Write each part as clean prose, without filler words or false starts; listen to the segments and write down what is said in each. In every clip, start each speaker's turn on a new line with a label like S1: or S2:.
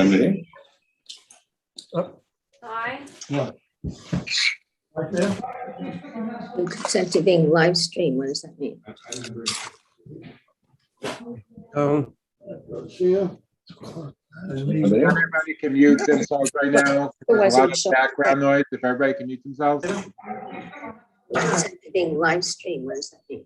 S1: meeting.
S2: Aye.
S3: Consent to being live streamed, what does that mean?
S4: Everybody can mute themselves right now. There's a lot of background noise. If everybody can mute themselves.
S3: Consent to being live streamed, what does that mean?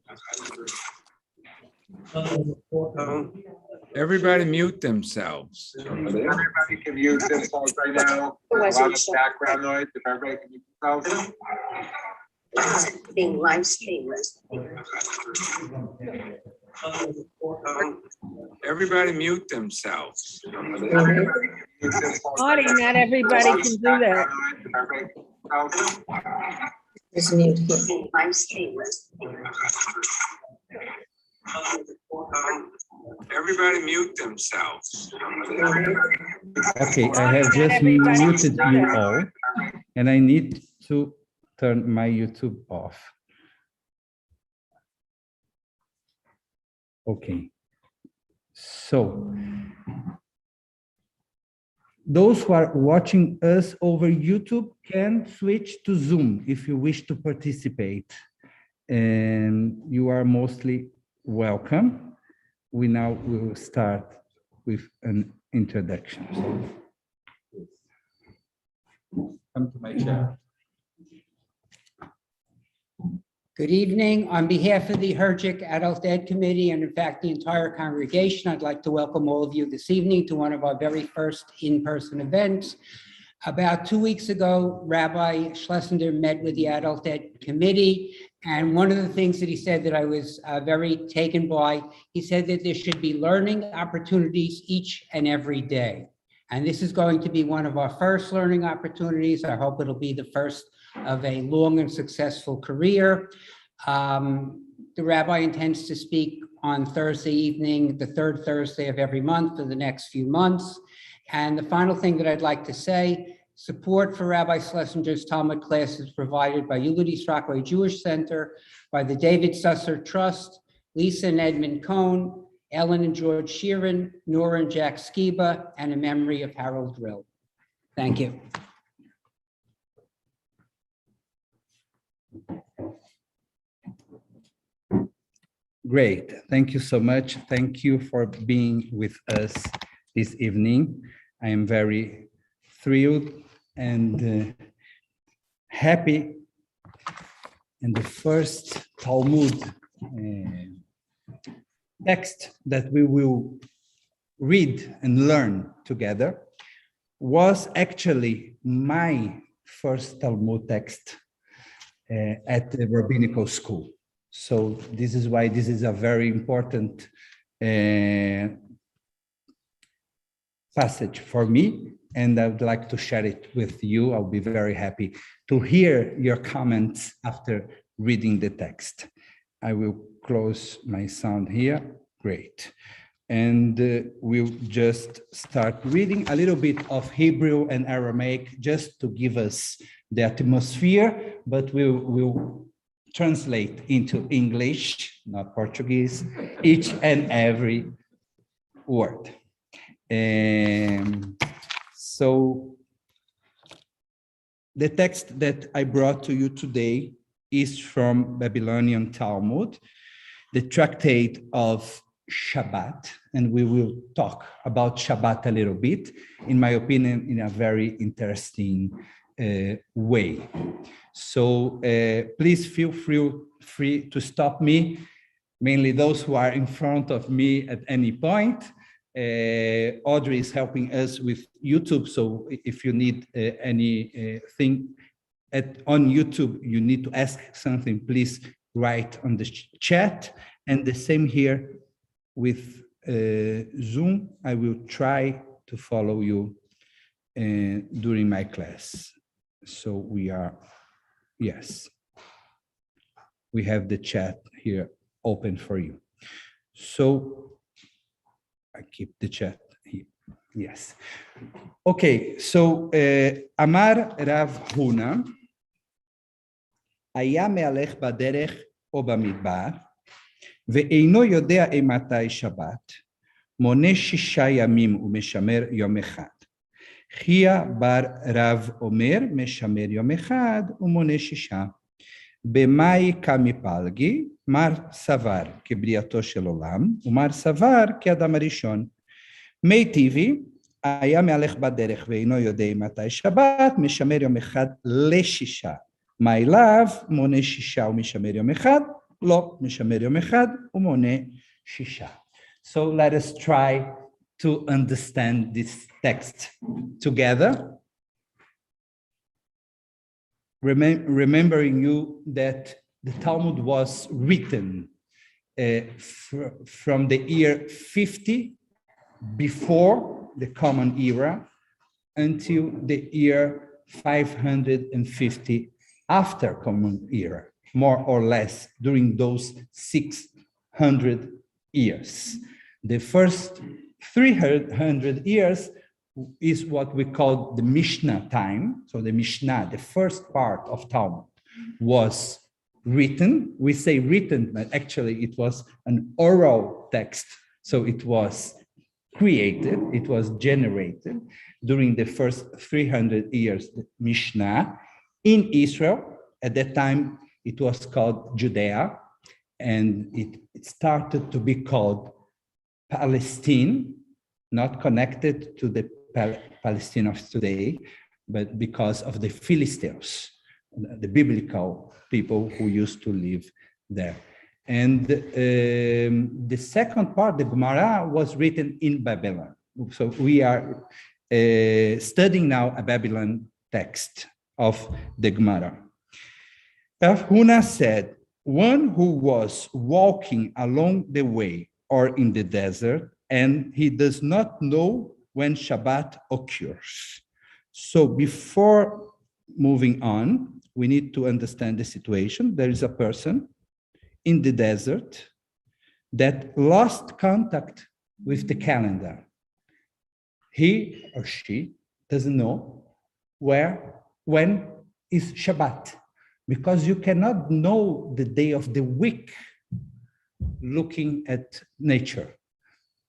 S5: Everybody mute themselves.
S4: Everybody can mute themselves right now. There's a lot of background noise. If everybody can mute themselves.
S3: Consent to being live streamed, what does that mean?
S5: Everybody mute themselves.
S2: Marty, not everybody can do that.
S3: It's mute here. Live stream, what does that mean?
S5: Everybody mute themselves.
S6: Okay, I have just muted you all, and I need to turn my YouTube off. Okay, so those who are watching us over YouTube can switch to Zoom if you wish to participate, and you are mostly welcome. We now will start with an introduction. Come to my chair.
S7: Good evening. On behalf of the HERJC Adult Ed Committee and in fact the entire congregation, I'd like to welcome all of you this evening to one of our very first in-person events. About 2 weeks ago, Rabbi Schlesinger met with the Adult Ed Committee, and one of the things that he said that I was very taken by, he said that there should be learning opportunities each and every day. And this is going to be one of our first learning opportunities. I hope it'll be the first of a long and successful career. The rabbi intends to speak on Thursday evening, the third Thursday of every month for the next few months. And the final thing that I'd like to say, support for Rabbi Schlesinger's Talmud class is provided by Hewlett-East Jewish Center, by the David Susser Trust, Lisa and Edmund Cohn, Ellen and George Sheeran, Nora and Jack Skiba, and in memory of Harold Drill. Thank you.
S6: Great, thank you so much. Thank you for being with us this evening. I am very thrilled and happy. And the first Talmud text that we will read and learn together was actually my first Talmud text at the rabbinical school. So this is why this is a very important passage for me, and I would like to share it with you. I'll be very happy to hear your comments after reading the text. I will close my sound here. Great. And we'll just start reading a little bit of Hebrew and Aramaic just to give us the atmosphere, but we'll translate into English, not Portuguese, each and every word. So the text that I brought to you today is from Babylonian Talmud, the Tractate of Shabbat, and we will talk about Shabbat a little bit, in my opinion, in a very interesting way. So please feel free to stop me, mainly those who are in front of me at any point. Audrey is helping us with YouTube, so if you need anything on YouTube, you need to ask something, please write on the chat. And the same here with Zoom. I will try to follow you during my class. So we are, yes, we have the chat here open for you. So I keep the chat here. Yes. Okay, so Amar Rav Huna, היה מהלך בדרך או במדבר, ואינו יודע מתי שבת, מונה 6 ימים ומשמר יום אחד. חייא בר רב אומר, משמר יום אחד ומונה שישה. במאי קמי פלגי, מר סבר כבריאתו של עולם, ומר סבר כאדם הראשון. מי טבעי, היה מהלך בדרך ואינו יודע מתי שבת, משמר יום אחד לשישה. מאי לאו, מונה שישה ומשמר יום אחד, לא, משמר יום אחד ומונה שישה. So let us try to understand this text together. Remembering you that the Talmud was written from the year 50 before the Common Era until the year 550 after Common Era, more or less during those 600 years. The first 300 years is what we call the Mishnah time. So the Mishnah, the first part of Talmud, was written. We say written, but actually it was an oral text. So it was created, it was generated during the first 300 years, the Mishnah in Israel. At that time, it was called Judea, and it started to be called Palestine, not connected to the Palestine of today, but because of the Philistines, the biblical people who used to live there. And the second part, the Gemara, was written in Babylon. So we are studying now a Babylon text of the Gemara. Rav Huna said, one who was walking along the way or in the desert, and he does not know when Shabbat occurs. So before moving on, we need to understand the situation. There is a person in the desert that lost contact with the calendar. He or she doesn't know when is Shabbat, because you cannot know the day of the week looking at nature.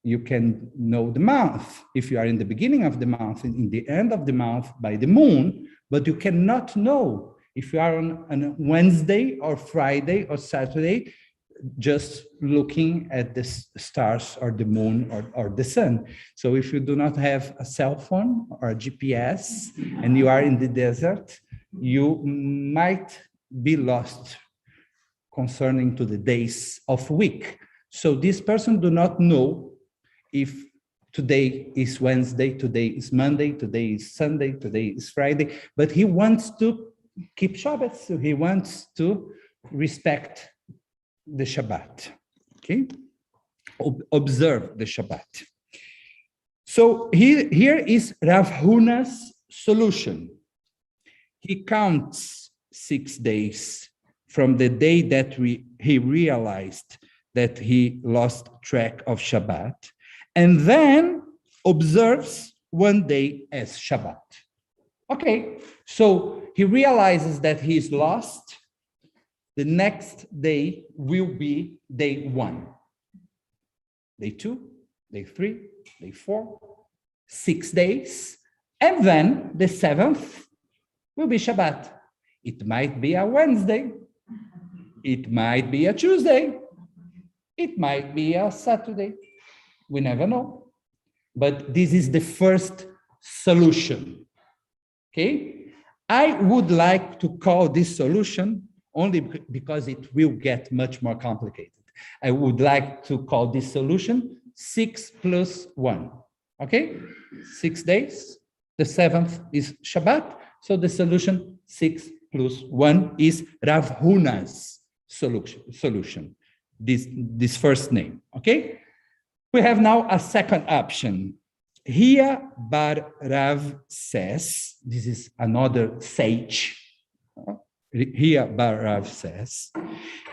S6: You can know the month if you are in the beginning of the month and in the end of the month by the moon, but you cannot know if you are on a Wednesday or Friday or Saturday, just looking at the stars or the moon or the sun. So if you do not have a cell phone or a GPS and you are in the desert, you might be lost concerning to the days of week. So this person do not know if today is Wednesday, today is Monday, today is Sunday, today is Friday, but he wants to keep Shabbat, so he wants to respect the Shabbat, okay? Observe the Shabbat. So here is Rav Huna's solution. He counts 6 days from the day that he realized that he lost track of Shabbat, and then observes one day as Shabbat. Okay, so he realizes that he is lost. The next day will be day 1. Day 2, day 3, day 4, 6 days, and then the 7th will be Shabbat. It might be a Wednesday, it might be a Tuesday, it might be a Saturday. We never know. But this is the first solution. Okay? I would like to call this solution only because it will get much more complicated. I would like to call this solution 6 + 1. Okay? 6 days. The 7th is Shabbat. So the solution 6 + 1 is Rav Huna's solution. This first name. Okay? We have now a second option. Hiyya bar Rav says, this is another sage. Hiyya bar Rav says,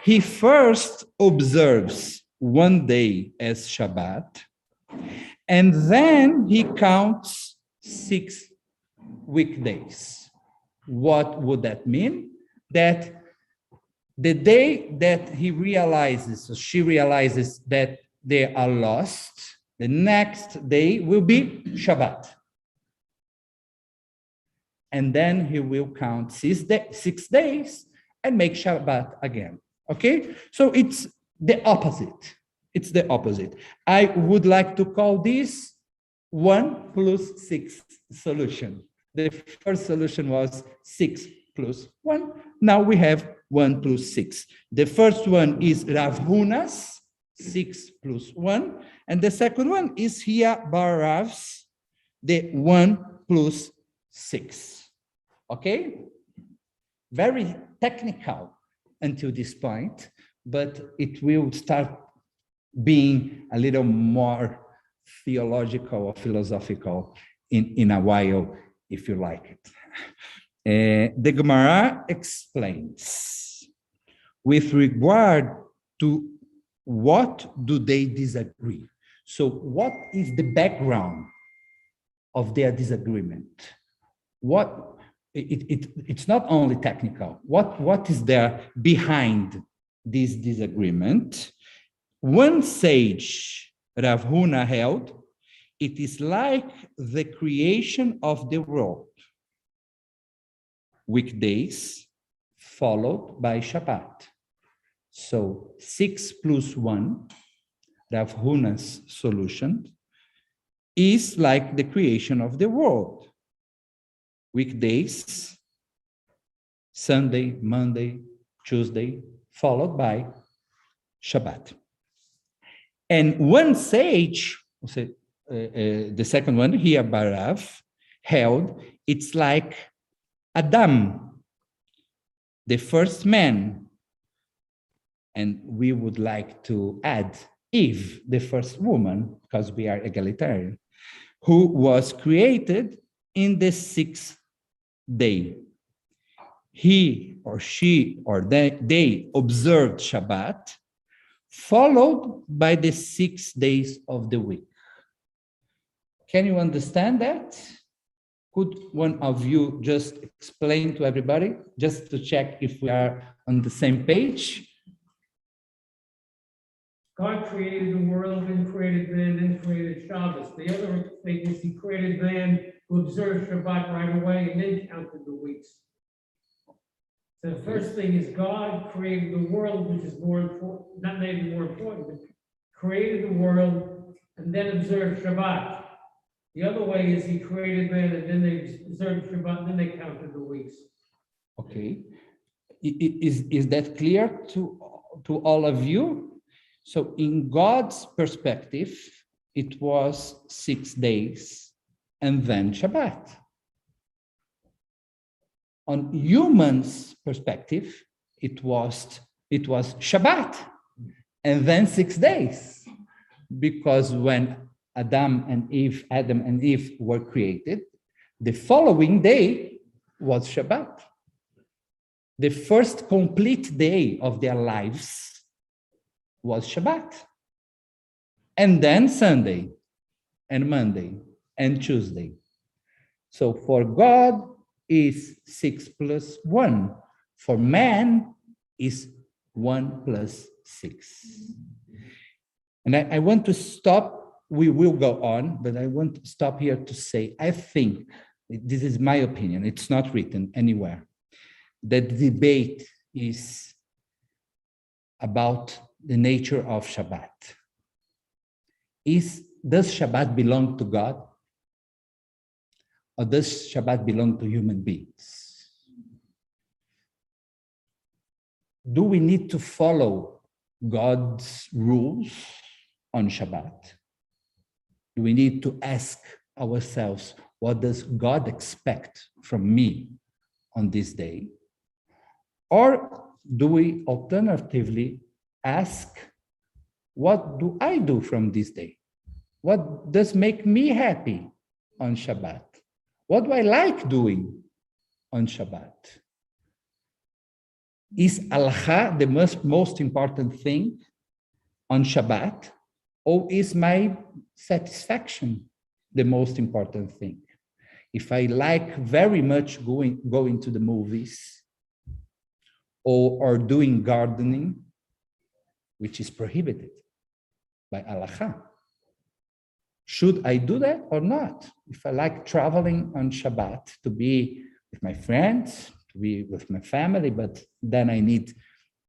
S6: he first observes one day as Shabbat, and then he counts 6 weekdays. What would that mean? That the day that he realizes, or she realizes that they are lost, the next day will be Shabbat. and then he will count 6 days and make Shabbat again. Okay, so it's the opposite. It's the opposite. I would like to call this 1 plus 6 solution. The first solution was 6 plus 1. Now we have 1 plus 6. The first one is Rav Huna's 6 plus 1. And the second one is here Bar Rav's, the 1 plus 6. Okay? Very technical until this point, but it will start being a little more theological or philosophical in a while, if you like it. The Gemara explains, with regard to what do they disagree? So what is the background of their disagreement? It's not only technical. What is there behind this disagreement? One sage, Rav Huna, held, it is like the creation of the world. Weekdays followed by Shabbat. So 6 plus 1, Rav Huna's solution, is like the creation of the world. Weekdays, Sunday, Monday, Tuesday, followed by Shabbat. And one sage, the second one here, Barav, held, it's like Adam, the first man, and we would like to add Eve, the first woman, because we are egalitarian, who was created in the 6th day. He or she or they observed Shabbat, followed by the 6 days of the week. Can you understand that? Could one of you just explain to everybody, just to check if we are on the same page?
S1: God created the world, then created man, then created Shabbos. The other thing is he created man who observed Shabbat right away and then counted the weeks. So the first thing is God created the world, which is more important, not maybe more important, but created the world and then observed Shabbat. The other way is he created man and then they observed Shabbat and then they counted the weeks.
S6: Okay. Is that clear to all of you? So in God's perspective, it was 6 days and then Shabbat. On humans' perspective, it was Shabbat and then 6 days. Because when Adam and Eve were created, the following day was Shabbat. The first complete day of their lives was Shabbat. And then Sunday and Monday and Tuesday. So for God is 6 plus 1. For man is 1 plus 6. And I want to stop, we will go on, but I want to stop here to say, I think, this is my opinion, it's not written anywhere, that the debate is about the nature of Shabbat. Does Shabbat belong to God? Or does Shabbat belong to human beings? Do we need to follow God's rules on Shabbat? Do we need to ask ourselves, what does God expect from me on this day? Or do we alternatively ask, what do I do from this day? What does make me happy on Shabbat? What do I like doing on Shabbat? Is Alcha the most important thing on Shabbat? Or is my satisfaction the most important thing? If I like very much going to the movies or doing gardening, which is prohibited by Alcha, should I do that or not? If I like traveling on Shabbat to be with my friends, to be with my family, but then I need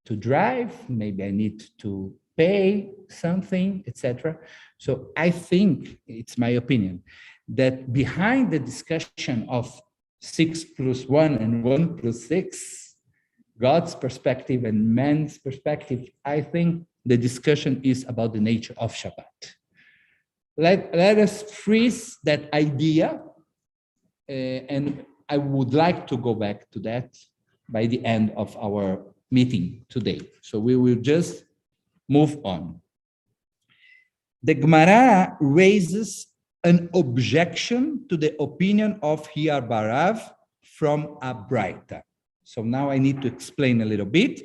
S6: to drive, maybe I need to pay something, etc. So I think, it's my opinion, that behind the discussion of 6+1 and 1+6, God's perspective and man's perspective, I think the discussion is about the nature of Shabbat. Let us freeze that idea, and I would like to go back to that by the end of our meeting today. So we will just move on. The Gemara raises an objection to the opinion of Hiyar from a Braita. So now I need to explain a little bit.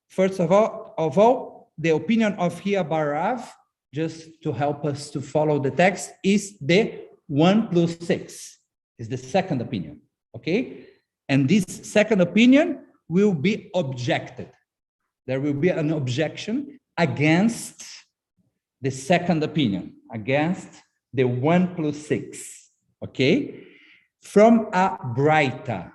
S6: First of all, the opinion of Hiyar, just to help us to follow the text, is the 1+6, is the second opinion, okay? And this second opinion will be objected. There will be an objection against the second opinion, against the 1+6, okay? From a Braita.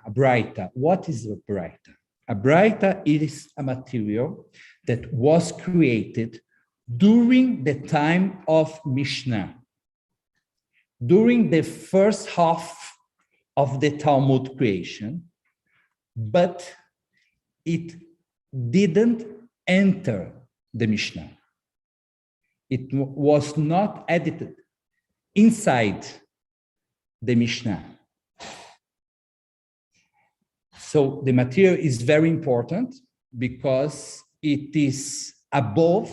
S6: What is a Braita? A Braita is a material that was created during the time of Mishnah, during the first half of the Talmud creation, but it didn't enter the Mishnah. It was not edited inside the Mishnah. So the material is very important because it is above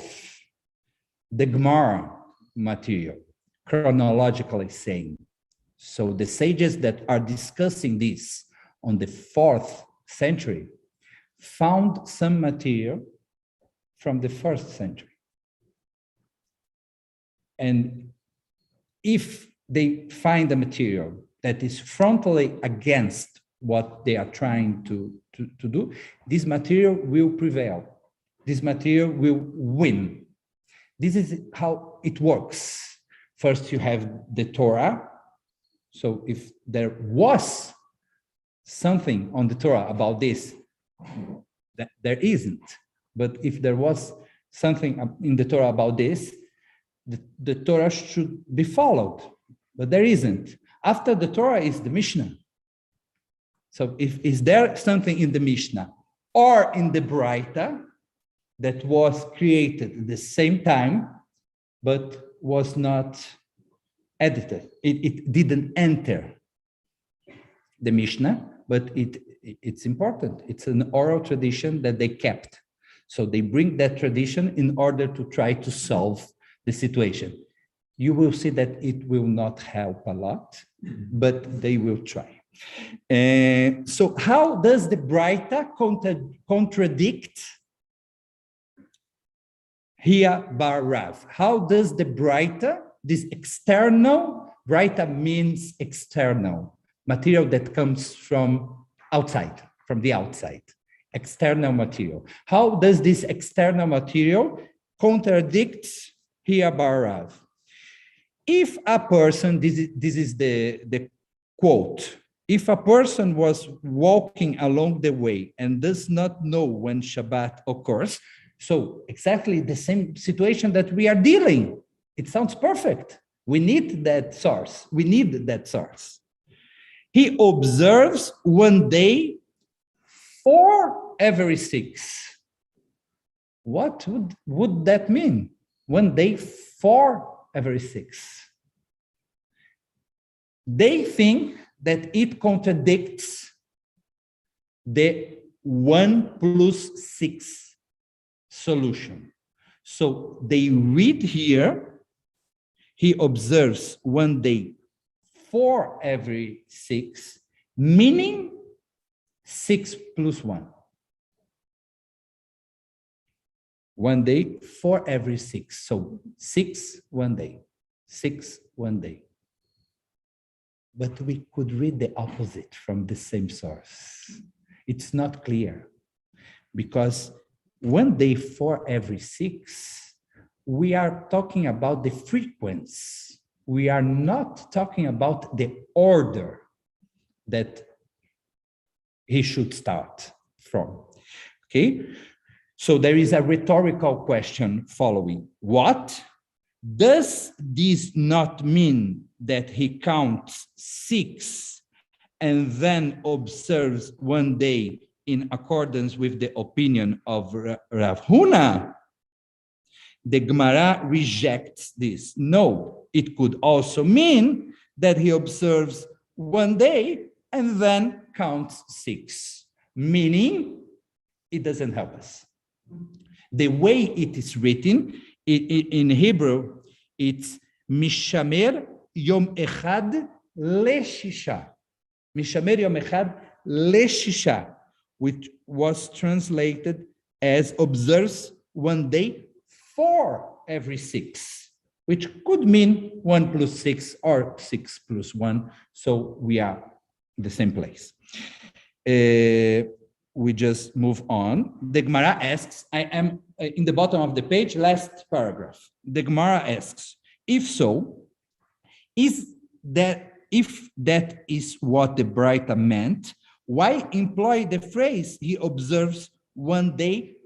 S6: the Gemara material, chronologically saying. So the sages that are discussing this on the 4th century found some material from the 1st century. And if they find a material that is frontally against what they are trying to do, this material will prevail. This material will win. This is how it works. First, you have the Torah. So if there was something on the Torah about this, that there isn't. But if there was something in the Torah about this, the Torah should be followed, but there isn't. After the Torah is the Mishnah. So is there something in the Mishnah or in the Braita that was created at the same time, but was not edited? It didn't enter the Mishnah, but it's important. It's an oral tradition that they kept. So they bring that tradition in order to try to solve the situation. You will see that it will not help a lot, but they will try. So how does the Braita contradict Hiyar bar Rav? How does the Braita, this external, Braita means external, material that comes from outside, from the outside, external material. How does this external material contradict Hiyar bar Rav? If a person, this is the quote, if a person was walking along the way and does not know when Shabbat occurs, so exactly the same situation that we are dealing, it sounds perfect. We need that source. We need that source. He observes one day for every 6. What would that mean? One day for every 6. They think that it contradicts the 1+6 solution. So they read here, he observes one day for every 6, meaning 6+1. One day for every 6. So 6 one day, 6 one day. But we could read the opposite from the same source. It's not clear because one day for every 6, we are talking about the frequency. We are not talking about the order that he should start from. Okay, so there is a rhetorical question following. What? Does this not mean that he counts 6 and then observes one day in accordance with the opinion of Rav Huna? The Gemara rejects this. No, it could also mean that he observes one day and then counts 6, meaning it doesn't help us. The way it is written in Hebrew, it's Mishamer Yom Echad Leshisha. Mishamer Yom Echad Leshisha, which was translated as observes one day for every 6, which could mean 1 plus 6 or 6 plus 1. So we are in the same place. We just move on. The Gemara asks, I am in the bottom of the page, last paragraph. The Gemara asks, if so, if that is what the Braita meant, why employ the phrase, he observes one day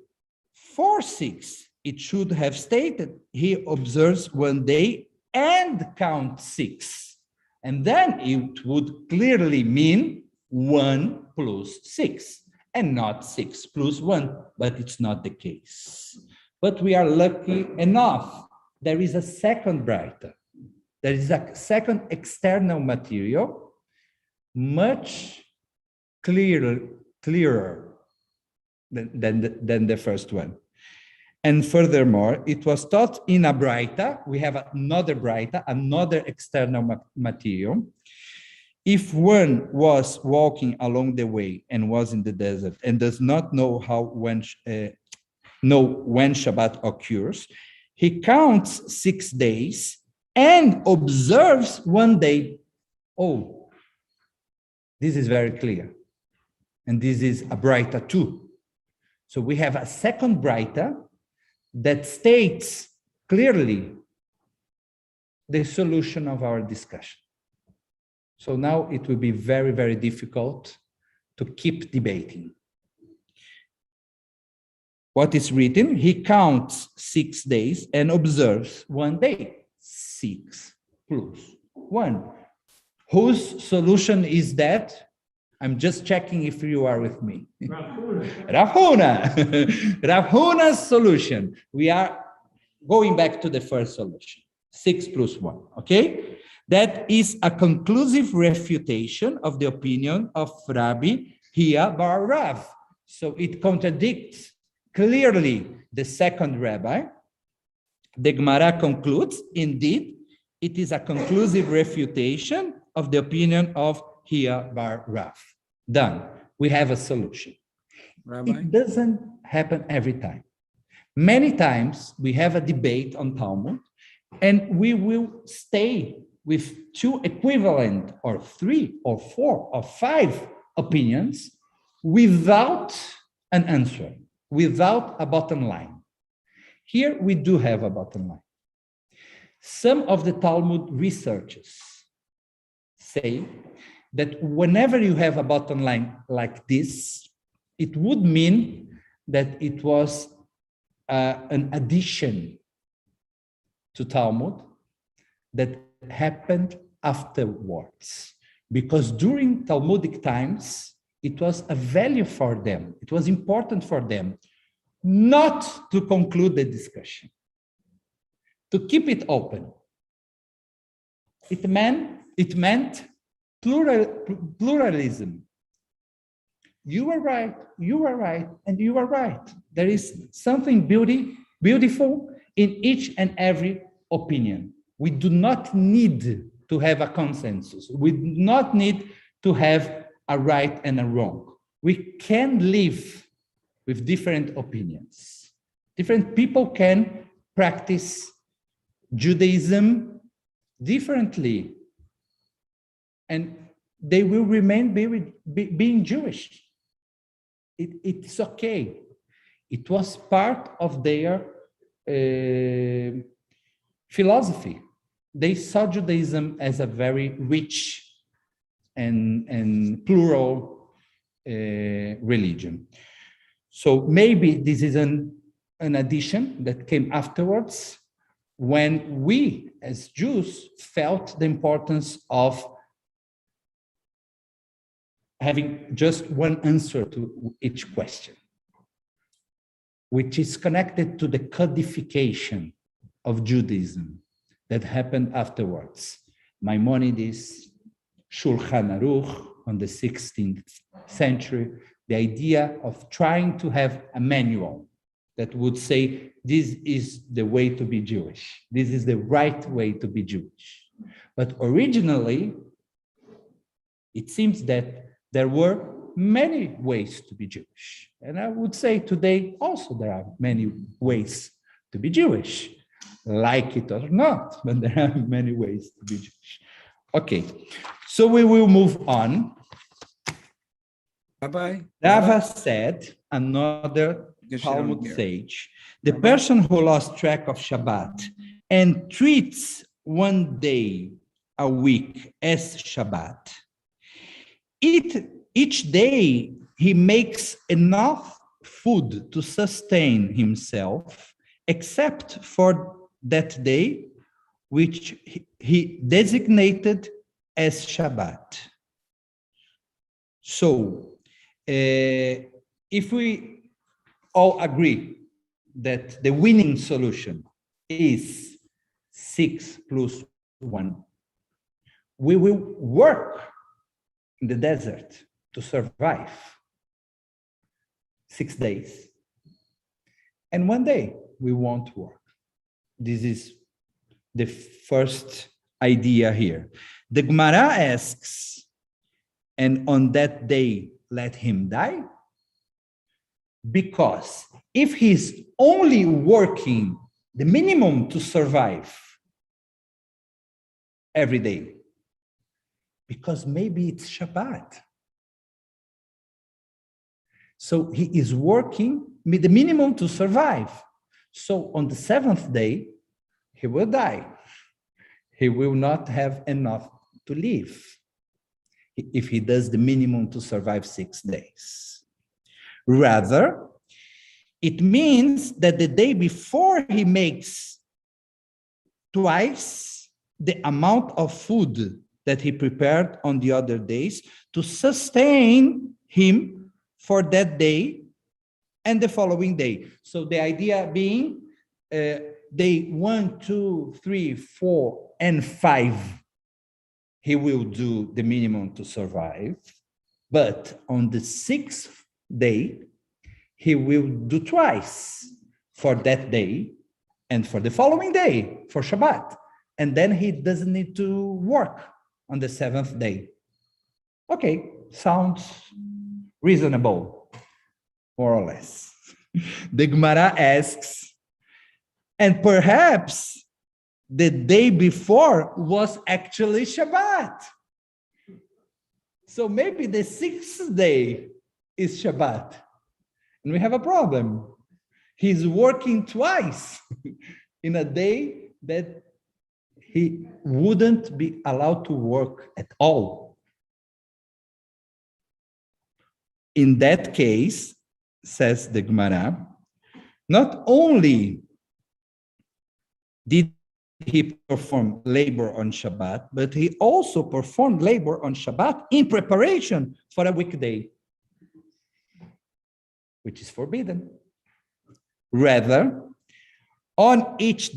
S6: for 6? It should have stated, he observes one day and counts 6. And then it would clearly mean 1 plus 6. And not 6 plus 1, but it's not the case. But we are lucky enough. There is a second Braita. There is a second external material, much clearer than the first one. And furthermore, it was taught in a Braita. We have another Braita, another external material. If one was walking along the way and was in the desert and does not know when Shabbat occurs, he counts 6 days and observes one day. Oh, this is very clear. And this is a Braita too. So we have a second Braita that states clearly the solution of our discussion. So now it will be very, very difficult to keep debating. What is written? He counts 6 days and observes one day. 6 plus 1. Whose solution is that? I'm just checking if you are with me. Rav Huna. Rav Huna's solution. We are going back to the first solution. 6 plus 1, okay? That is a conclusive refutation of the opinion of Rabbi Hia bar Rav. So it contradicts clearly the second rabbi. The Gemara concludes, indeed, it is a conclusive refutation of the opinion of Hia bar Rav. Done. We have a solution.
S5: Rabbi?
S6: It doesn't happen every time. Many times we have a debate on Talmud, and we will stay with 2 equivalent or 3 or 4 or 5 opinions without an answer, without a bottom line. Here we do have a bottom line. Some of the Talmud researchers say that whenever you have a bottom line like this, it would mean that it was an addition to Talmud that happened afterwards, because during Talmudic times, it was a value for them. It was important for them not to conclude the discussion, to keep it open. It meant pluralism. You are right, and you are right. There is something beautiful in each and every opinion. We do not need to have a consensus. We do not need to have a right and a wrong. We can live with different opinions. Different people can practice Judaism differently, and they will remain being Jewish. It's okay. It was part of their philosophy. They saw Judaism as a very rich and plural religion. So maybe this is an addition that came afterwards when we as Jews felt the importance of having just one answer to each question, which is connected to the codification of Judaism that happened afterwards. Maimonides, Shulchan Aruch on the 16th century, the idea of trying to have a manual that would say, this is the way to be Jewish. This is the right way to be Jewish. But originally, it seems that there were many ways to be Jewish. And I would say today also there are many ways to be Jewish, like it or not, but there are many ways to be Jewish. Okay, so we will move on.
S5: Bye-bye.
S6: Rava said, another Talmud sage, the person who lost track of Shabbat and treats one day a week as Shabbat, each day he makes enough food to sustain himself, except for that day which he designated as Shabbat. So, if we all agree that the winning solution is 6 plus 1, we will work in the desert to survive 6 days. And one day we won't work. This is the first idea here. The Gemara asks, and on that day let him die? Because if he's only working the minimum to survive every day, because maybe it's Shabbat. So he is working with the minimum to survive. So on the 7th day, he will die. He will not have enough to live if he does the minimum to survive 6 days. Rather, it means that the day before he makes twice the amount of food that he prepared on the other days to sustain him for that day and the following day. So the idea being day 1, 2, 3, 4, and 5, he will do the minimum to survive. But on the 6th day, he will do twice for that day and for the following day, for Shabbat. And then he doesn't need to work on the 7th day. Okay, sounds reasonable, more or less. The Gemara asks, and perhaps the day before was actually Shabbat. So maybe the 6th day is Shabbat. And we have a problem. He's working twice in a day that he wouldn't be allowed to work at all. In that case, says the Gemara, not only did he perform labor on Shabbat, but he also performed labor on Shabbat in preparation for a weekday, which is forbidden. Rather, on each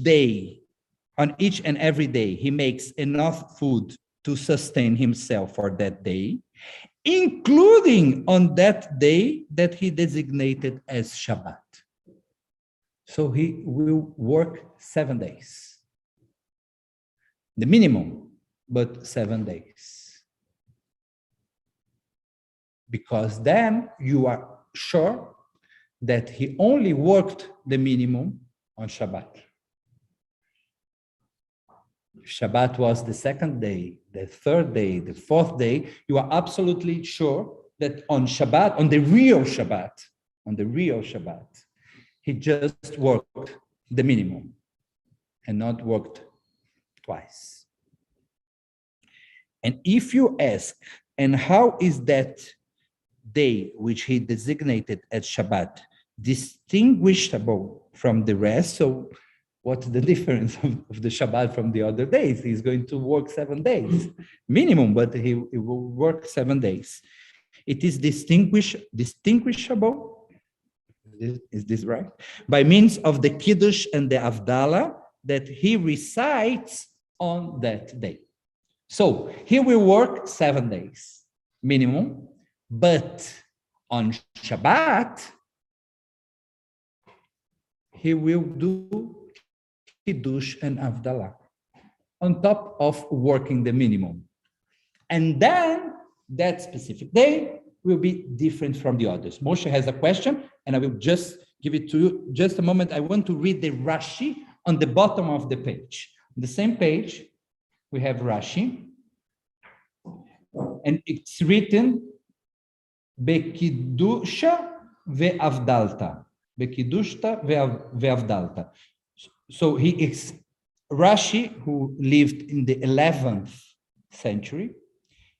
S6: and every day, he makes enough food to sustain himself for that day, including on that day that he designated as Shabbat. So he will work 7 days. The minimum, but 7 days. Because then you are sure that he only worked the minimum on Shabbat. If Shabbat was the 2nd day, the 3rd day, the 4th day, you are absolutely sure that on Shabbat, on the real Shabbat, he just worked the minimum and not worked twice. And if you ask, and how is that day which he designated as Shabbat distinguishable from the rest. So what's the difference of the Shabbat from the other days? He's going to work 7 days minimum, but he will work 7 days. It is distinguishable, is this right? By means of the Kiddush and the Avdalah that he recites on that day. So he will work 7 days minimum, but on Shabbat, he will do Kiddush and Avdalah on top of working the minimum. And then that specific day will be different from the others. Moshe has a question, and I will just give it to you. Just a moment. I want to read the Rashi on the bottom of the page. On the same page, we have Rashi, and it's written Bekidusha ve'avdalta. Bekidusha ve'avdalta. So he is Rashi, who lived in the 11th century,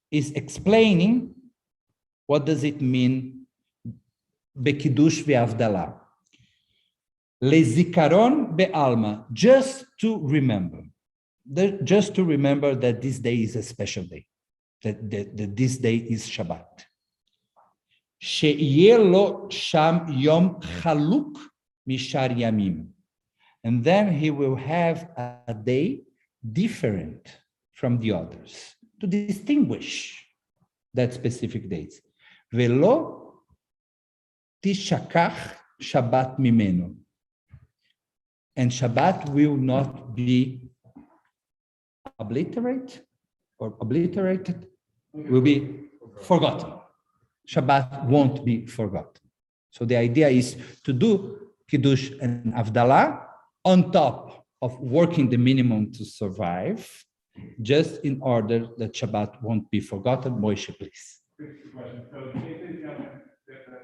S6: is explaining what does it mean Bekidush ve'avdalah. Lezikaron be'alma, just to remember that this day is a special day, that this day is Shabbat. She'yeh lo sham yom chaluk mishar yamim. And then he will have a day different from the others to distinguish that specific dates. Velo tishakach Shabbat mimeno. And Shabbat will not be obliterated, will be forgotten. Shabbat won't be forgotten. So the idea is to do Kiddush and Avdalah on top of working the minimum to survive, just in order that Shabbat won't be forgotten. Moshe, please.
S8: Quick question. So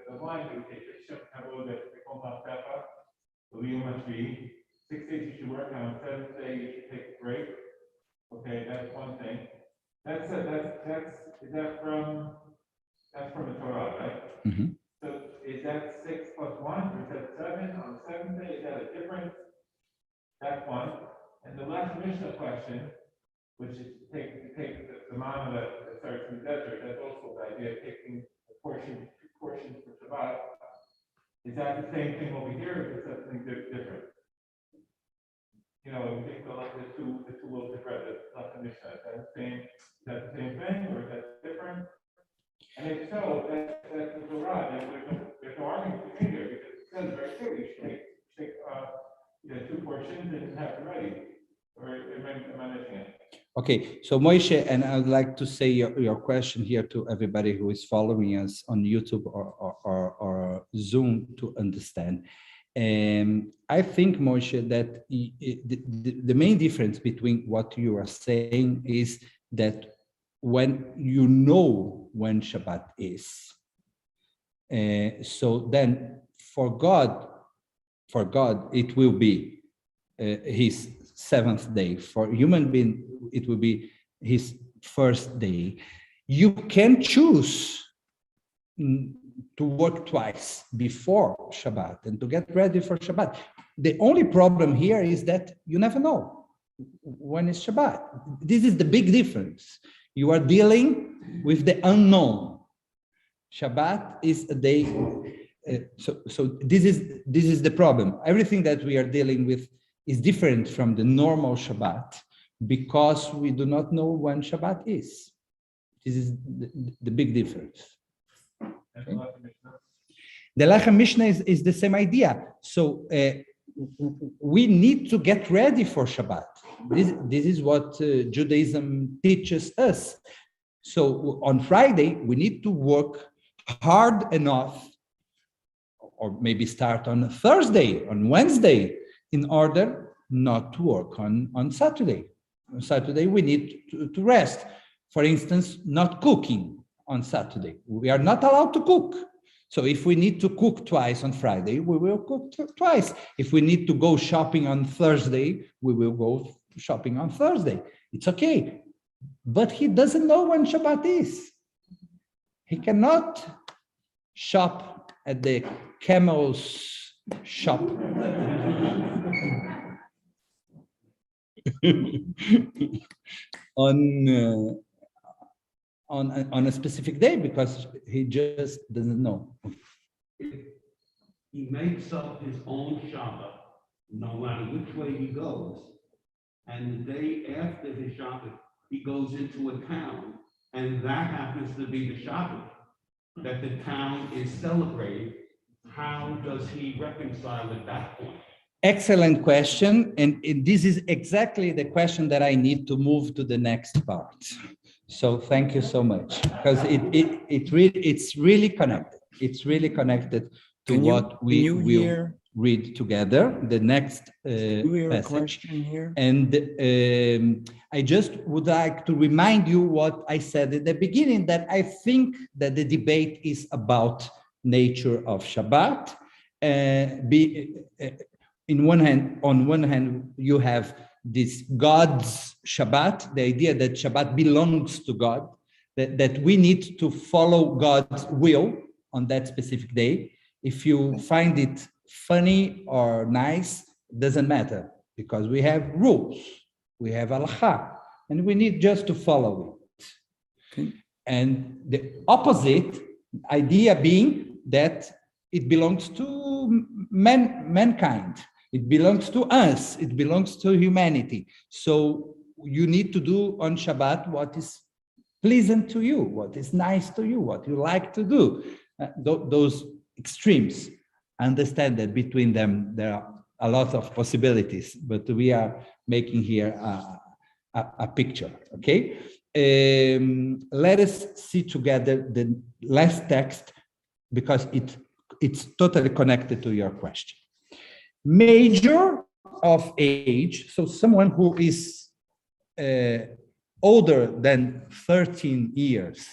S8: the line that we take, that the wheel must be 6 days you should work on, 7th day you should take a break. Okay, that's one thing. That's from the Torah, right?
S6: Mm-hmm.
S8: So is that 6 plus 1, or is that 7 on the 7th day? Is that a difference? That's one. And the last Mishnah question, which is take the manna that starts in the desert, that's also the idea of taking a portion, 2 portions for Shabbat. Is that the same thing over here, or is that something different? You know, we take the two loaves of bread, that's not the Mishnah. Is that the same thing, or is that different? And if so, that's the Torah, and there's no argument between here, because it says very clearly, you should take 2 portions and have it ready. Or am I missing it?
S6: Okay, so Moshe, and I would like to say your question here to everybody who is following us on YouTube or Zoom to understand. I think, Moshe, that the main difference between what you are saying is that when you know when Shabbat is, so then for God it will be his 7th day. For human being, it will be his first day. You can choose to work twice before Shabbat and to get ready for Shabbat. The only problem here is that you never know when is Shabbat. This is the big difference. You are dealing with the unknown. Shabbat is a day. So this is the problem. Everything that we are dealing with is different from the normal Shabbat because we do not know when Shabbat is. This is the big difference. Okay. The Lechem Mishnah is the same idea. So we need to get ready for Shabbat. This is what Judaism teaches us. So on Friday, we need to work hard enough, or maybe start on Thursday, on Wednesday, in order not to work on Saturday. On Saturday, we need to rest. For instance, not cooking on Saturday. We are not allowed to cook. So if we need to cook twice on Friday, we will cook twice. If we need to go shopping on Thursday, we will go shopping on Thursday. It's okay. But he doesn't know when Shabbat is. He cannot shop at the camel's shop. on a specific day because he just doesn't know.
S9: He makes up his own Shabbat, no matter which way he goes. And the day after his Shabbat, he goes into a town, and that happens to be the Shabbat that the town is celebrating. How does he reconcile at that point?
S6: Excellent question, and this is exactly the question that I need to move to the next part. So thank you so much, because it's really connected. It's really connected to what we will read together. The next passage.
S10: Here?
S6: And I just would like to remind you what I said at the beginning, that I think that the debate is about nature of Shabbat. On one hand, you have this God's Shabbat, the idea that Shabbat belongs to God, that we need to follow God's will on that specific day. If you find it funny or nice, it doesn't matter, because we have rules, we have halakha, and we need just to follow it. Okay. And the opposite idea being that it belongs to mankind. It belongs to us. It belongs to humanity. So you need to do on Shabbat what is pleasant to you, what is nice to you, what you like to do. Those extremes. I understand that between them there are a lot of possibilities, but we are making here a picture. Okay. Let us see together the last text, because it's totally connected to your question. Major of age, so someone who is older than 13 years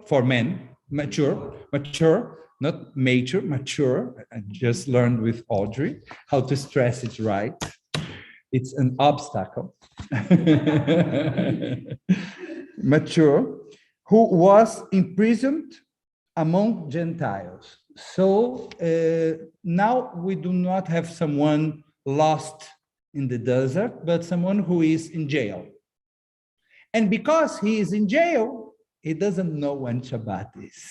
S6: for men, mature, not major, mature. I just learned with Audrey how to stress it right. It's an obstacle. Mature, who was imprisoned among Gentiles. So now we do not have someone lost in the desert, but someone who is in jail. And because he is in jail, he doesn't know when Shabbat is.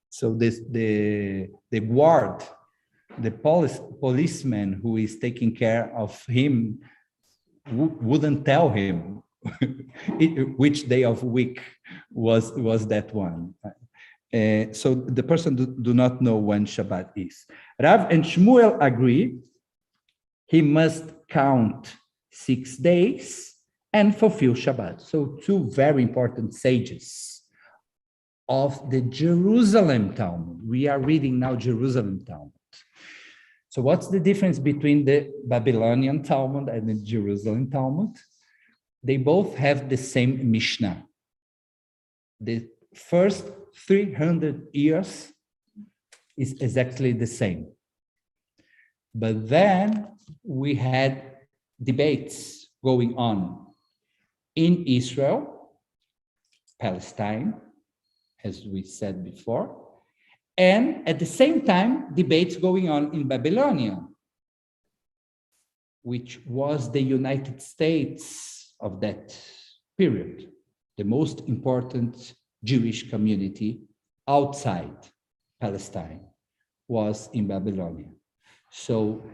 S6: So the guard, the policeman who is taking care of him wouldn't tell him which day of week was that one. So the person do not know when Shabbat is. Rav and Shmuel agree he must count 6 days and fulfill Shabbat. So two very important sages of the Jerusalem Talmud. We are reading now Jerusalem Talmud. So what's the difference between the Babylonian Talmud and the Jerusalem Talmud? They both have the same Mishnah. The first 300 years is exactly the same. But then we had debates going on in Israel, Palestine, as we said before, and at the same time, debates going on in Babylonia, which was the United States of that period, the most important Jewish community outside Palestine was in Babylonia. So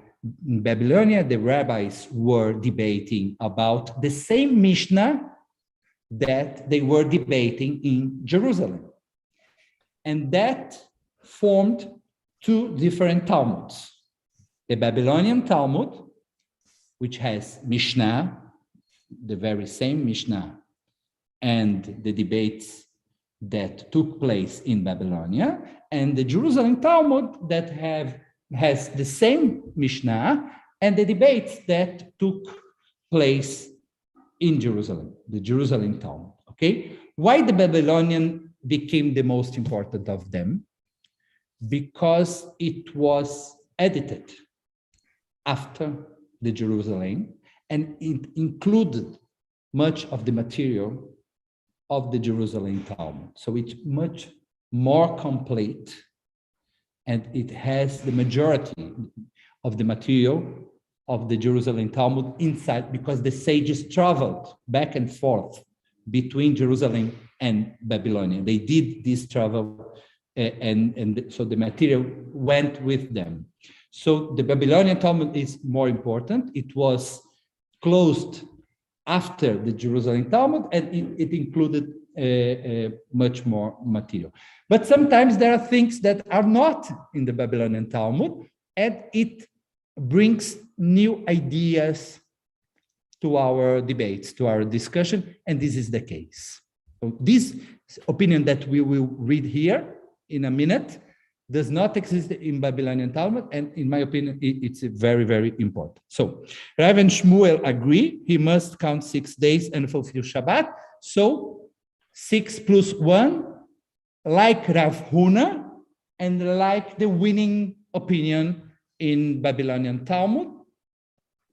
S6: in Babylonia, the rabbis were debating about the same Mishnah that they were debating in Jerusalem. And that formed two different Talmuds. The Babylonian Talmud, which has Mishnah, the very same Mishnah, and the debates that took place in Babylonia, and the Jerusalem Talmud that has the same Mishnah and the debates that took place in Jerusalem, the Jerusalem Talmud, okay? Why the Babylonian became the most important of them? Because it was edited after the Jerusalem, and it included much of the material of the Jerusalem Talmud. So it's much more complete, and it has the majority of the material of the Jerusalem Talmud inside, because the sages traveled back and forth between Jerusalem and Babylonia. They did this travel, and so the material went with them. So the Babylonian Talmud is more important. It was closed after the Jerusalem Talmud, and it included much more material. But sometimes there are things that are not in the Babylonian Talmud, and it brings new ideas to our debates, to our discussion, and this is the case. So this opinion that we will read here in a minute does not exist in Babylonian Talmud, and in my opinion, it's very, very important. So Rav and Shmuel agree, he must count 6 days and fulfill Shabbat. So 6 plus 1, like Rav Huna, and like the winning opinion in Babylonian Talmud,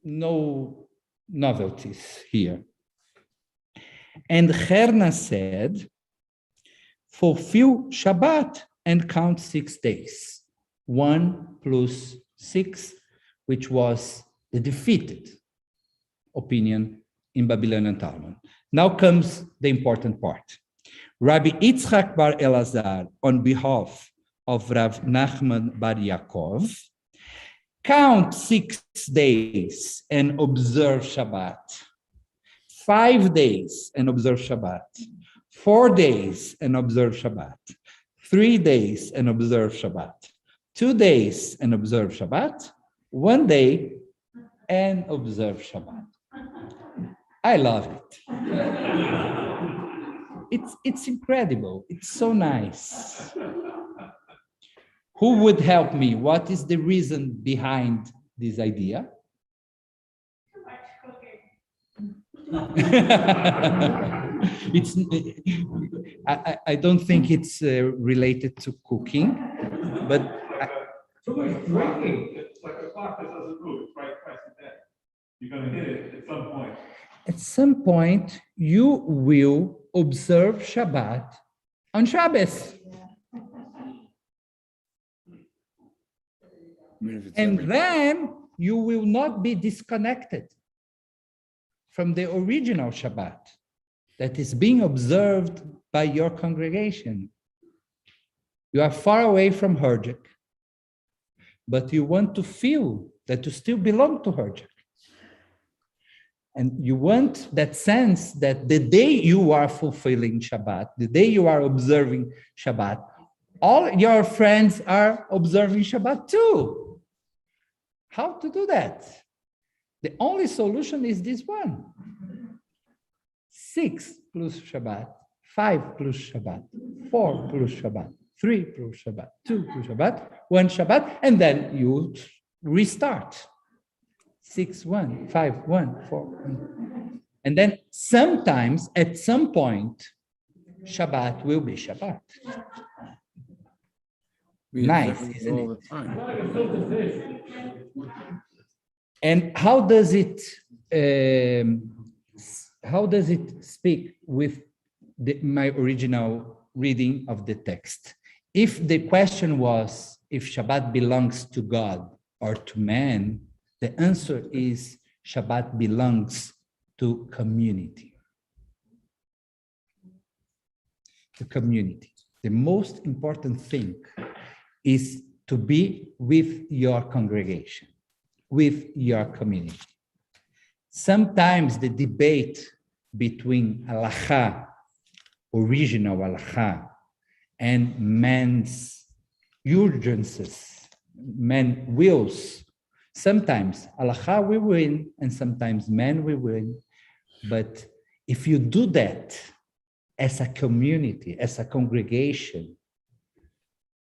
S6: no novelties here. And Cherna said, fulfill Shabbat and count 6 days. 1 plus 6, which was the defeated opinion in Babylonian Talmud. Now comes the important part. Rabbi Yitzchak bar Elazar, on behalf of Rav Nachman bar Yaakov, count 6 days and observe Shabbat. 5 days and observe Shabbat. 4 days and observe Shabbat. 3 days and observe Shabbat. 2 days and observe Shabbat. 1 day and observe Shabbat. I love it. It's incredible. It's so nice. Who would help me? What is the reason behind this idea? It's. I don't think it's related to cooking, but
S8: Too much drinking. It's like a clock that doesn't move, it's right twice a day. You're gonna hit it at some point.
S6: at some point you will observe Shabbat on Shabbos. And then you will not be disconnected from the original Shabbat that is being observed by your congregation. You are far away from HERJC, but you want to feel that you still belong to HERJC. And you want that sense that the day you are fulfilling Shabbat, the day you are observing Shabbat, all your friends are observing Shabbat too. How to do that? The only solution is this one. 6 plus Shabbat, 5 plus Shabbat, 4 plus Shabbat, 3 plus Shabbat, 2 plus Shabbat, 1 Shabbat, and then you restart. 6, 1, 5, 1, 4, 1. And then sometimes, at some point, Shabbat will be Shabbat. Nice, isn't it? And how does it speak with my original reading of the text? If the question was if Shabbat belongs to God or to man, the answer is Shabbat belongs to community. The community. The most important thing is to be with your congregation, with your community. Sometimes the debate between halacha, original halacha, and man's urgencies, man's wills, sometimes halacha will win and sometimes man will win. But if you do that as a community, as a congregation,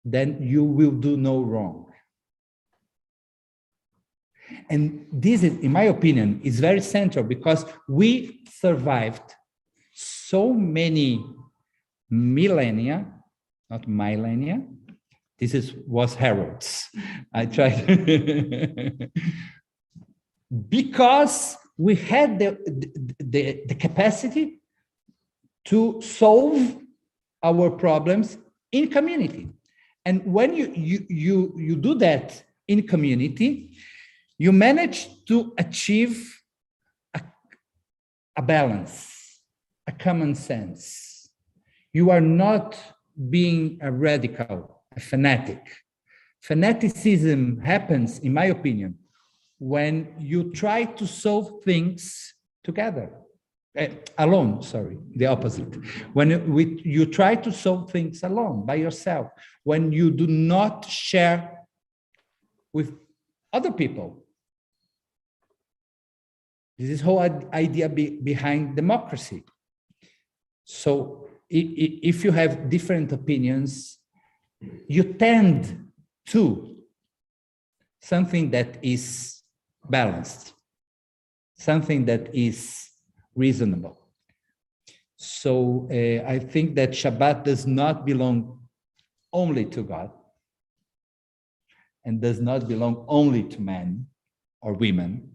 S6: then you will do no wrong. And this is, in my opinion, is very central because we survived so many millennia, not millennia. This was Harold's. I tried because we had the capacity to solve our problems in community. And when you do that in community, you manage to achieve a balance, a common sense. You are not being a radical, a fanatic. Fanaticism happens, in my opinion, when you try to solve things together, alone, sorry, the opposite. When you try to solve things alone, by yourself, when you do not share with other people. This is whole idea behind democracy. So if you have different opinions, you tend to something that is balanced, something that is reasonable. So I think that Shabbat does not belong only to God and does not belong only to men or women.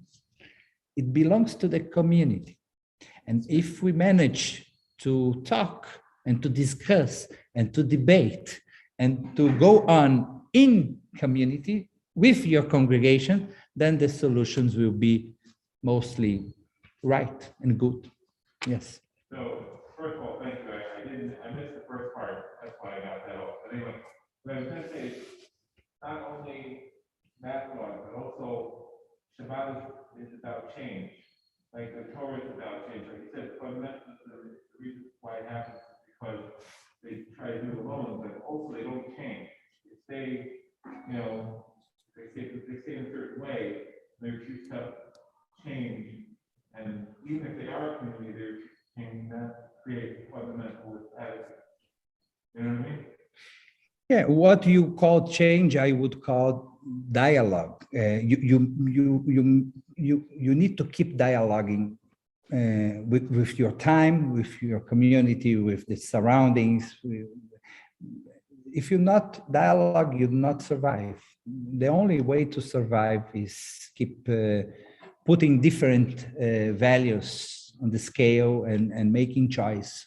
S6: It belongs to the community. And if we manage to talk and to discuss and to debate and to go on in community with your congregation, then the solutions will be mostly right and good. Yes.
S8: So, first of all, thank you. I missed the first part. That's why I got that off. But anyway, what I was going to say is not only math laws, but also Shabbat is about change. Like the Torah is about change. Like you said, fundamentally, the reason why it happens is because they try to do it alone, but also they don't change. They stay, they stay in a certain way, they refuse to change. And even if they are a community, they're changing that create fundamental attitude. You know what I mean?
S6: Yeah, what you call change, I would call dialogue. You need to keep dialoguing with your time, with your community, with the surroundings. If you're not dialogue, you'll not survive. The only way to survive is keep putting different values on the scale and making choices,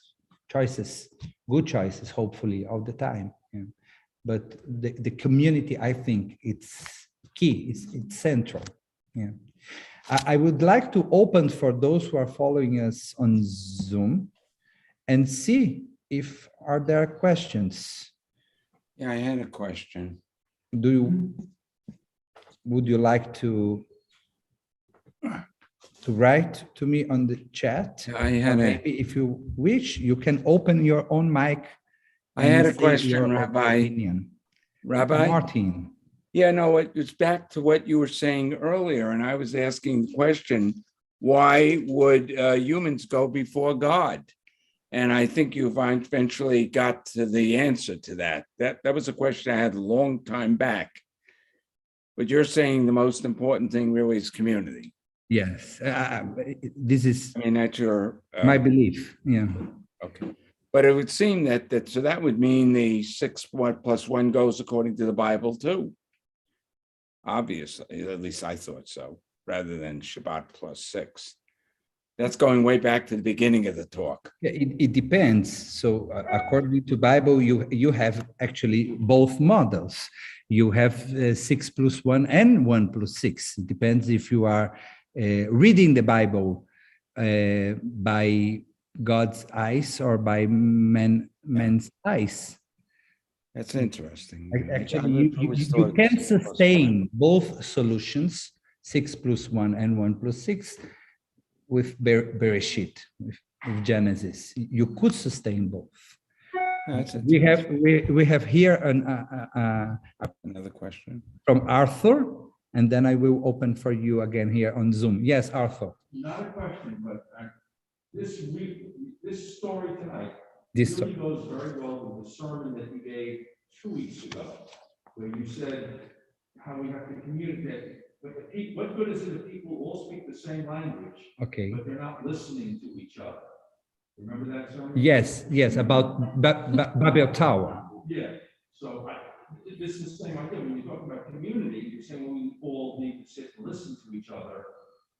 S6: good choices, hopefully, all the time. Yeah. But the community, I think it's key, it's central. Yeah. I would like to open for those who are following us on Zoom and see if there are questions.
S5: Yeah, I had a question.
S6: Would you like to write to me on the chat?
S5: I had
S6: Maybe if you wish, you can open your own mic.
S5: I had a
S6: say
S5: question,
S6: your
S5: Rabbi.
S6: opinion.
S5: Rabbi?
S6: Martin.
S5: Yeah, no, it's back to what you were saying earlier, and I was asking the question, why would humans go before God? And I think you've eventually got to the answer to that. That was a question I had a long time back. But you're saying the most important thing really is community.
S6: Yes, this is
S5: that's your
S6: my belief. Yeah.
S5: Okay. But it would seem so that would mean the 6 plus 1 goes according to the Bible too. Obviously, at least I thought so, rather than Shabbat plus 6. That's going way back to the beginning of the talk.
S6: Yeah, it depends. So according to Bible, you have actually both models. You have 6 plus 1 and 1 plus 6. It depends if you are reading the Bible by God's eyes or by men's eyes.
S5: That's interesting.
S6: Actually, you can sustain both solutions, 6 plus 1 and 1 plus 6, with Bereshit, with Genesis. You could sustain both. We have here
S5: another question
S8: from
S6: Arthur, and then I will open for you again here on Zoom. Yes, Arthur.
S10: Not a question, but this story tonight
S6: really
S10: goes very well with the sermon that you gave 2 weeks ago, where you said how we have to communicate. But what good is it if people all speak the same language, but they're not listening to each other? Remember that sermon?
S6: Yes, about Babel Tower.
S10: Yeah. So this is the same idea. When you talk about community, you're saying we all need to sit and listen to each other,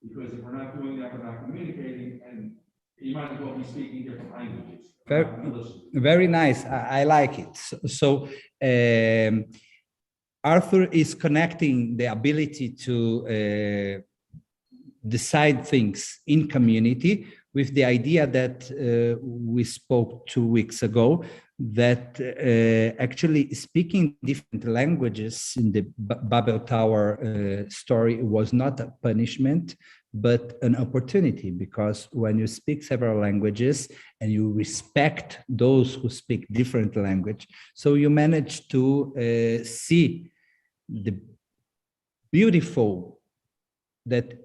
S10: because if we're not doing that, we're not communicating. And You might as well be speaking different languages.
S6: Very,
S10: I'm gonna listen.
S6: very nice. I like it. So, Arthur is connecting the ability to decide things in community with the idea that we spoke 2 weeks ago, that actually speaking different languages in the Babel Tower story was not a punishment, but an opportunity, because when you speak several languages and you respect those who speak different language, so you manage to see the beautiful that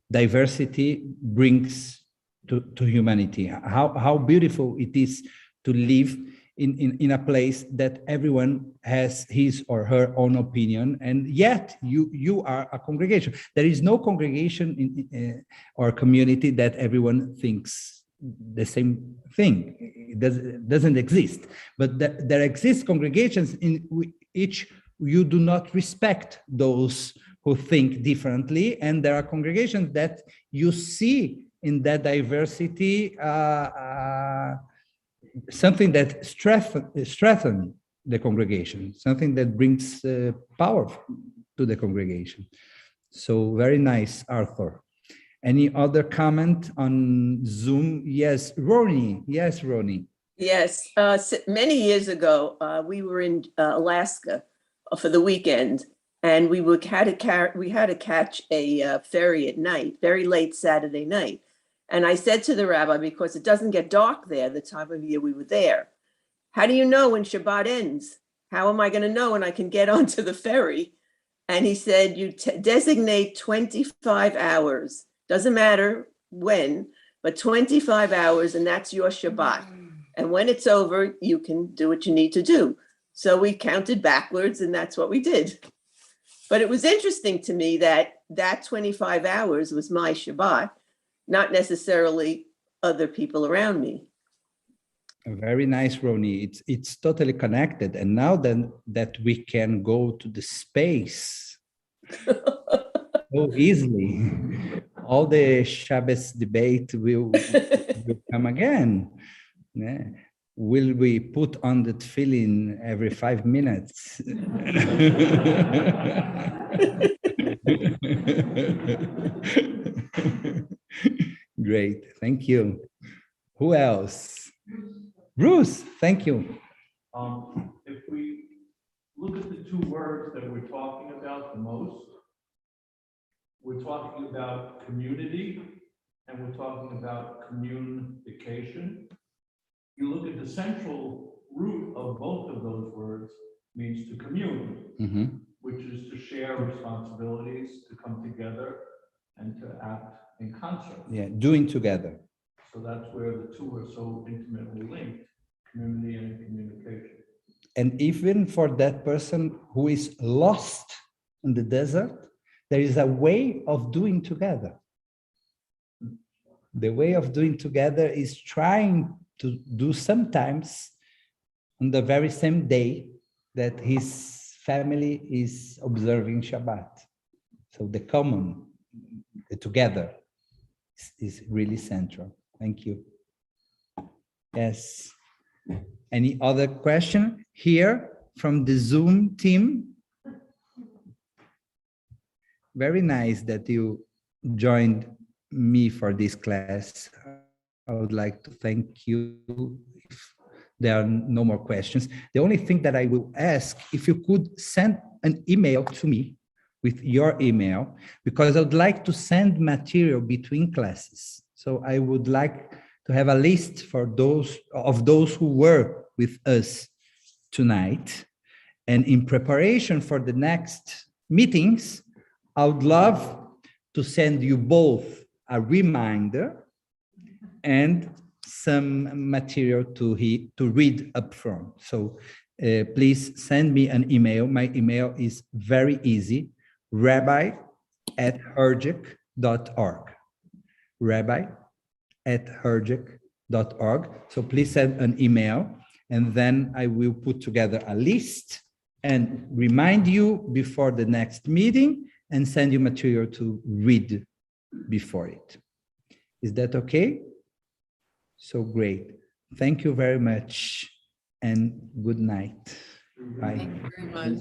S6: diversity brings to humanity. How beautiful it is to live in a place that everyone has his or her own opinion, and yet you are a congregation. There is no congregation in or community that everyone thinks the same thing. It doesn't exist. But there exist congregations in which you do not respect those who think differently, and there are congregations that you see in that diversity something that strengthens the congregation, something that brings power to the congregation. So very nice, Arthur. Any other comment on Zoom? Yes, Ronnie. Yes, Ronnie.
S11: Yes, many years ago, we were in Alaska for the weekend, and we had to catch a ferry at night, very late Saturday night. And I said to the rabbi, because it doesn't get dark there the time of year we were there, how do you know when Shabbat ends? How am I going to know when I can get onto the ferry? And he said, you designate 25 hours. Doesn't matter when, but 25 hours, and that's your Shabbat. And when it's over, you can do what you need to do. So we counted backwards, and that's what we did. But it was interesting to me that 25 hours was my Shabbat, not necessarily other people around me.
S6: Very nice, Ronnie. It's totally connected. And now then that we can go to the space so easily, all the Shabbos debate will come again. Yeah. Will we put on the tefillin every 5 minutes? Great, thank you. Who else? Bruce, thank you.
S10: If we look at the two words that we're talking about the most, we're talking about community and we're talking about communication. You look at the central root of both of those words means to commune, which is to share responsibilities, to come together and to act in concert.
S6: Yeah, doing together.
S10: So that's where the two are so intimately linked, community and communication.
S6: And even for that person who is lost in the desert, there is a way of doing together. The way of doing together is trying to do sometimes on the very same day that his family is observing Shabbat. So the common, the together is really central. Thank you. Yes. Any other question here from the Zoom team? Very nice that you joined me for this class. I would like to thank you. If there are no more questions, the only thing that I will ask, if you could send an email to me with your email, because I would like to send material between classes. So I would like to have a list for those who were with us tonight. And in preparation for the next meetings, I would love to send you both a reminder and some material to read up front. So please send me an email. My email is very easy, rabbi@herjc.org. rabbi@herjc.org. So please send an email, and then I will put together a list and remind you before the next meeting and send you material to read before it. Is that okay? So great. Thank you very much and good night. Bye.
S12: Thank you very much.